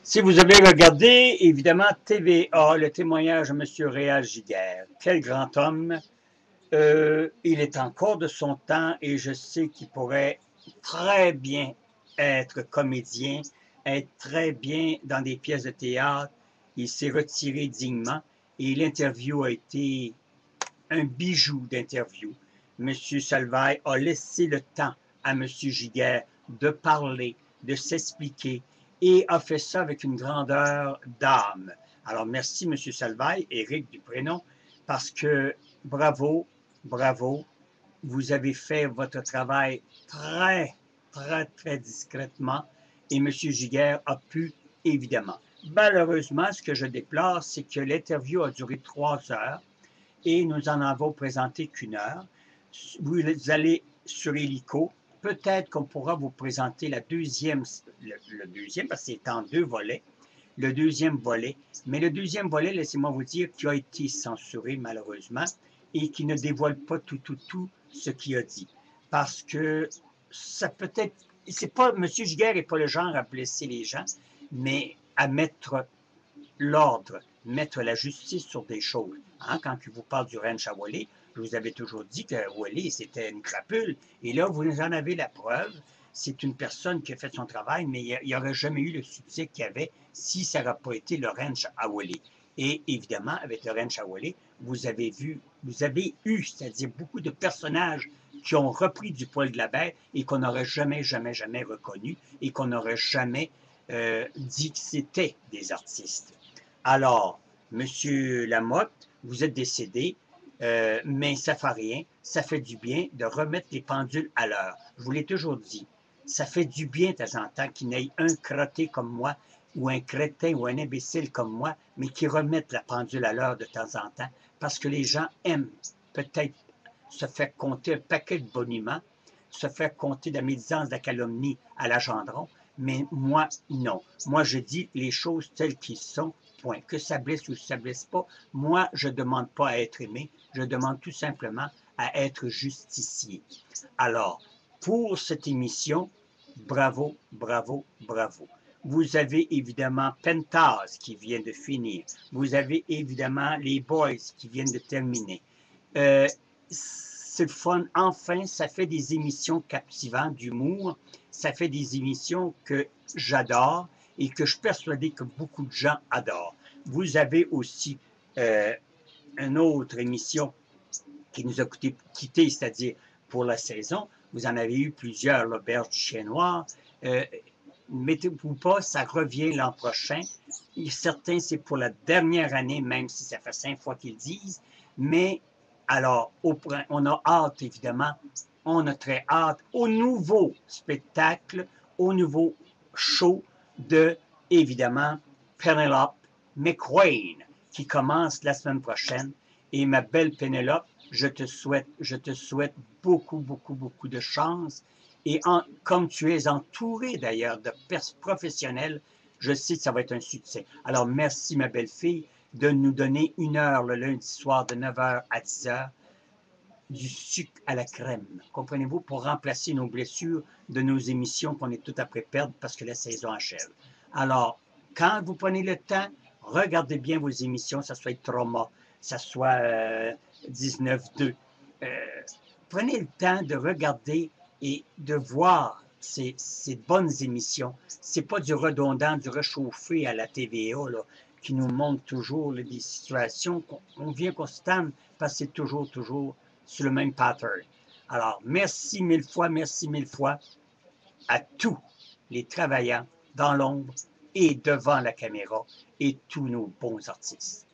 Si vous avez regardé, évidemment, TVA, le témoignage de M. Réal Giguère, quel grand homme. Il est encore de son temps et je sais qu'il pourrait très bien être comédien, être très bien dans des pièces de théâtre. Il s'est retiré dignement et l'interview a été un bijou d'interview. M. Salvaille a laissé le temps à M. Giguère de parler, de s'expliquer et a fait ça avec une grandeur d'âme. Alors merci M. Salvaille, Éric Duprénom, parce que bravo, bravo, vous avez fait votre travail très, très, très discrètement et M. Giguère a pu, évidemment. Malheureusement, ce que je déplore, c'est que l'interview a duré 3 heures et nous en avons présenté qu'1 heure. Vous allez sur Helico. Peut-être qu'on pourra vous présenter le deuxième, parce que c'est en 2 volets, le deuxième volet. Mais le deuxième volet, laissez-moi vous dire, qui a été censuré malheureusement et qui ne dévoile pas tout ce qu'il a dit. Parce que ça peut être, c'est pas, M. Giguère n'est pas le genre à blesser les gens, mais à mettre l'ordre, mettre la justice sur des choses. Hein, quand je vous parle du ranch à Wally, je vous avais toujours dit que Wally, c'était une crapule. Et là, vous en avez la preuve. C'est une personne qui a fait son travail, mais il n'y aurait jamais eu le succès qu'il y avait si ça n'aurait pas été le ranch à Wally. Et évidemment, avec le ranch à Wally, vous avez eu, c'est-à-dire beaucoup de personnages qui ont repris du poil de la bête et qu'on n'aurait jamais, jamais, jamais reconnu et qu'on n'aurait jamais dit que c'était des artistes. Alors, Monsieur Lamotte, vous êtes décédé, mais ça ne fait rien. Ça fait du bien de remettre les pendules à l'heure. Je vous l'ai toujours dit. Ça fait du bien de temps en temps qu'il n'y ait un crotté comme moi, ou un crétin, ou un imbécile comme moi, mais qui remette la pendule à l'heure de temps en temps, parce que les gens aiment peut-être se faire compter un paquet de boniments, se faire compter de la médisance, de la calomnie à la Gendron, mais moi, non. Moi, je dis les choses telles qu'elles sont, point. Que ça blesse ou ça blesse pas, moi, je ne demande pas à être aimé, je demande tout simplement à être justicié. Alors, pour cette émission, bravo, bravo, bravo. Vous avez évidemment Penthouse qui vient de finir. Vous avez évidemment les Boys qui viennent de terminer. C'est le fun. Enfin, ça fait des émissions captivantes d'humour. Ça fait des émissions que j'adore et que je suis persuadé que beaucoup de gens adorent. Vous avez aussi une autre émission qui nous a quitté, c'est-à-dire pour la saison. Vous en avez eu plusieurs, l'Auberge du Chien Noir. Mettez-vous pas, ça revient l'an prochain. Et certains, c'est pour la dernière année, même si ça fait 5 fois qu'ils disent. Mais alors, on a hâte, évidemment, on a très hâte au nouveau spectacle, au nouveau show de, évidemment, Penelope McQueen, qui commence la semaine prochaine. Et ma belle Pénélope, je te souhaite beaucoup, beaucoup, beaucoup de chance. Et comme tu es entouré d'ailleurs de professionnels, je sais que ça va être un succès. Alors merci ma belle fille de nous donner 1 heure le lundi soir de 9 h à 10 h du sucre à la crème. Comprenez-vous, pour remplacer nos blessures de nos émissions qu'on est tout après perdre parce que la saison achève. Alors, quand vous prenez le temps, regardez bien vos émissions, ça soit Trauma, ça soit 19-2. Prenez le temps de regarder et de voir ces bonnes émissions. C'est pas du redondant, du réchauffé à la TVA là, qui nous montre toujours là, des situations qu'on vient constamment parce que c'est toujours sur le même pattern. Alors, merci mille fois à tous les travailleurs dans l'ombre et devant la caméra et tous nos bons artistes.